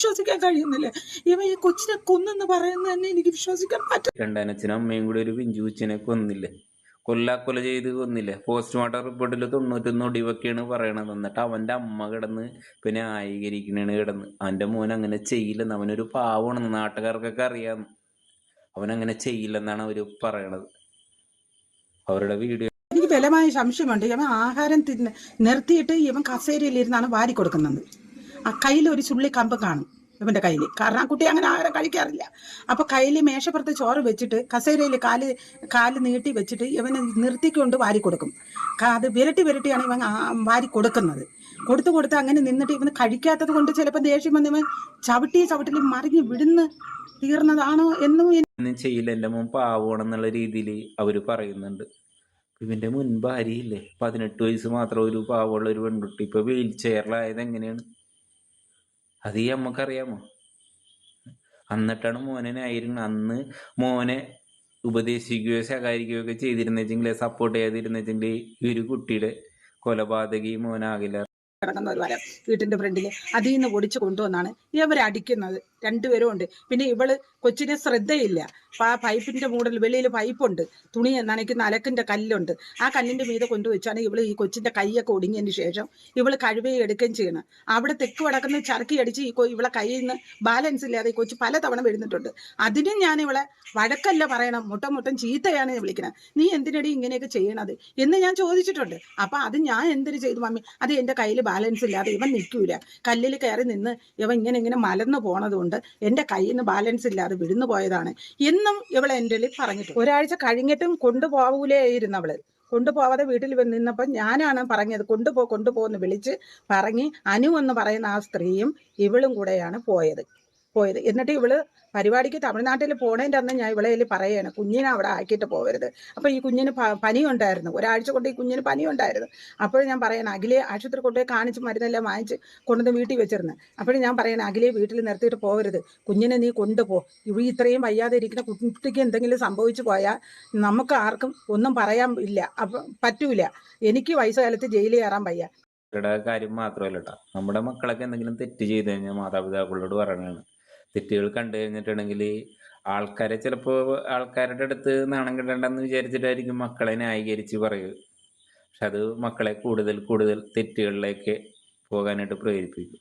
വിശ്വസിക്കാൻ കഴിയുന്നില്ല. ഇവൻ ഈ കൊച്ചിനെ കൊന്നെന്ന് പറയുന്നത് തന്നെ എനിക്ക് വിശ്വസിക്കാൻ പറ്റും. രണ്ടാനച്ഛനും അമ്മയും കൂടി ഒരു പിഞ്ചു കൊച്ചിനെ കൊന്നില്ലേ, കൊല ചെയ്ത് കൊന്നില്ലേ. പോസ്റ്റ്മോർട്ടം റിപ്പോർട്ടിൽ 91 ഒടിവൊക്കെയാണ് പറയണത്. എന്നിട്ട് അവന്റെ അമ്മ കിടന്ന് പിന്നെ ന്യായീകരിക്കണേണ് കിടന്ന്. അവന്റെ മോൻ അങ്ങനെ ചെയ്യില്ലെന്ന്, അവനൊരു പാവമാണെന്ന് നാട്ടുകാർക്കൊക്കെ അറിയാന്ന്. അവനങ്ങനെ ചെയ്യില്ലെന്നാണ് അവര് പറയണത്. അവരുടെ വീഡിയോ എനിക്ക് ബലമായ സംശയമുണ്ട്. ഇവൻ ആഹാരം നിർത്തിയിട്ട് ഇവൻ കസേരയിലിരുന്നാണ് വാരി കൊടുക്കുന്നത്. ആ കയ്യിൽ ഒരു ചുള്ളി കമ്പ് കാണും ഇവന്റെ കയ്യിൽ. കാരണം ആ കുട്ടി അങ്ങനെ ആഹാരം കഴിക്കാറില്ല. അപ്പൊ കയ്യിൽ മേശപ്പുറത്ത് ചോറ് വെച്ചിട്ട് കസേരയിൽ കാല് നീട്ടി വെച്ചിട്ട് ഇവന് നിർത്തിക്കൊണ്ട് വാരി കൊടുക്കും. അത് വിരട്ടിയാണ് ഇവൻ വാരി കൊടുക്കുന്നത്. കൊടുത്ത് അങ്ങനെ നിന്നിട്ട് ഇവന് കഴിക്കാത്തത് കൊണ്ട് ചിലപ്പോൾ ദേഷ്യം വന്ന് ഇവൻ ചവിട്ടിൽ മറിഞ്ഞ് വിടുന്ന് തീർന്നതാണോ എന്നും ചെയ്യില്ല, എന്റെ മോൻ പാവമാണെന്നുള്ള രീതിയിൽ അവര് പറയുന്നുണ്ട്. ഇവന്റെ മുൻ ഭാര്യയില്ലേ, 18 വയസ്സ് മാത്രം ഒരു പാവമുള്ള ഒരു പെൺകുട്ടി ഇപ്പൊ വീൽ ചെയറിലായത് എങ്ങനെയാണ്? അത് ഈ അമ്മക്കറിയാമോ? എന്നിട്ടാണ് മോനെ ന്യായീകരിക്കുന്നത്. അന്ന് മോനെ ഉപദേശിക്കുകയോ ശകാരിക്കുകയോ ഒക്കെ ചെയ്തിരുന്നെങ്കിൽ, സപ്പോർട്ട് ചെയ്തിരുന്നെങ്കിൽ ഈ ഒരു കുട്ടിയുടെ കൊലപാതകി മോനാകില്ല. കിടക്കുന്ന ഒരു വരം വീട്ടിന്റെ ഫ്രണ്ടിൽ അതിൽ നിന്ന് ഒടിച്ചു കൊണ്ടുവന്നാണ് ഇവരടിക്കുന്നത്. രണ്ടുപേരും ഉണ്ട്. പിന്നെ ഇവള് കൊച്ചിനെ ശ്രദ്ധയില്ല. ആ പൈപ്പിന്റെ മൂടൽ വെളിയിൽ പൈപ്പുണ്ട്, തുണി നനയ്ക്കുന്ന അലക്കിന്റെ കല്ലുണ്ട്. ആ കല്ലിന്റെ മീതെ കൊണ്ടുവച്ചാണ് ഇവള് ഈ കൊച്ചിന്റെ കൈയൊക്കെ ഒടുങ്ങിയതിന് ശേഷം ഇവള് കഴിവയെ എടുക്കുകയും ചെയ്യണം. അവിടെ തെക്ക് വടക്കുന്ന ചർക്കി അടിച്ച് ഇവളെ കയ്യിൽ നിന്ന് ബാലൻസ് ഇല്ലാതെ ഈ കൊച്ചു പലതവണ വീഴുന്നിട്ടുണ്ട്. അതിനും ഞാൻ ഇവളെ വഴക്കല്ല പറയണം, മുട്ടം ചീത്തയാണ് വിളിക്കണം. നീ എന്തിനടി ഇങ്ങനെയൊക്കെ ചെയ്യണത് എന്ന് ഞാൻ ചോദിച്ചിട്ടുണ്ട്. അപ്പൊ അത് ഞാൻ എന്തിനു ചെയ്തു മമ്മി? അത് എന്റെ കയ്യിൽ ബാലൻസ് ഇല്ലാതെ ഇവൻ നിൽക്കൂല. കല്ലിൽ കയറി നിന്ന് ഇവൻ ഇങ്ങനെ മലന്ന് പോണതുകൊണ്ട് എന്റെ കയ്യിൽ നിന്ന് ബാലൻസ് ഇല്ലാതെ വിടുന്നു പോയതാണ് എന്നും ഇവളെ എൻ്റെ പറഞ്ഞിട്ട്. ഒരാഴ്ച കഴിഞ്ഞിട്ടും കൊണ്ടുപോകൂലേയിരുന്നു അവള്. കൊണ്ടുപോവാതെ വീട്ടിൽ നിന്നപ്പോൾ ഞാനാണ് പറഞ്ഞത് കൊണ്ടുപോന്ന് വിളിച്ച് പറഞ്ഞ് അനു എന്ന് പറയുന്ന ആ സ്ത്രീയും ഇവളും കൂടെയാണ് പോയത്. എന്നിട്ട് ഇവള് പരിപാടിക്ക് തമിഴ്നാട്ടിൽ പോണേൻ്റെ അന്ന് ഞാൻ ഇവളെ പറയാണ് കുഞ്ഞിനെ അവിടെ ആക്കിയിട്ട് പോകരുത്. അപ്പോൾ ഈ കുഞ്ഞിന് പനി ഉണ്ടായിരുന്നു, ഒരാഴ്ച കൊണ്ട് ഈ കുഞ്ഞിന് പനി ഉണ്ടായിരുന്നു. അപ്പോൾ ഞാൻ പറയണം അഖിലെ ആശുപത്രി കൊണ്ടുപോയി കാണിച്ച് മരുന്നെല്ലാം വാങ്ങിച്ച് കൊണ്ടുവന്ന് വീട്ടിൽ വെച്ചിരുന്നു. അപ്പോഴും ഞാൻ പറയണം അഖിലെ വീട്ടിൽ നിർത്തിയിട്ട് പോകരുത്, കുഞ്ഞിനെ നീ കൊണ്ടുപോ. ഇത്രയും വയ്യാതെ ഇരിക്കുന്ന കുട്ടിക്ക് എന്തെങ്കിലും സംഭവിച്ചു പോയാൽ നമുക്ക് ആർക്കും ഒന്നും പറയാൻ ഇല്ല, അപ്പം പറ്റൂല. എനിക്ക് വയസ്സുകാലത്ത് ജയിലിൽ കയറാൻ വയ്യ. കാര്യം മാത്രമല്ല കേട്ടോ, നമ്മുടെ മക്കളൊക്കെ എന്തെങ്കിലും തെറ്റ് ചെയ്ത് കഴിഞ്ഞാൽ മാതാപിതാക്കളോട് പറയണതാണ്. തെറ്റുകൾ കണ്ടു കഴിഞ്ഞിട്ടുണ്ടെങ്കിൽ ആൾക്കാരുടെ അടുത്ത് നാണം കിട്ടണ്ടെന്ന് വിചാരിച്ചിട്ടായിരിക്കും മക്കളെ ന്യായീകരിച്ച് പറയുക. പക്ഷെ അത് മക്കളെ കൂടുതൽ തെറ്റുകളിലേക്ക് പോകാനായിട്ട് പ്രേരിപ്പിക്കും.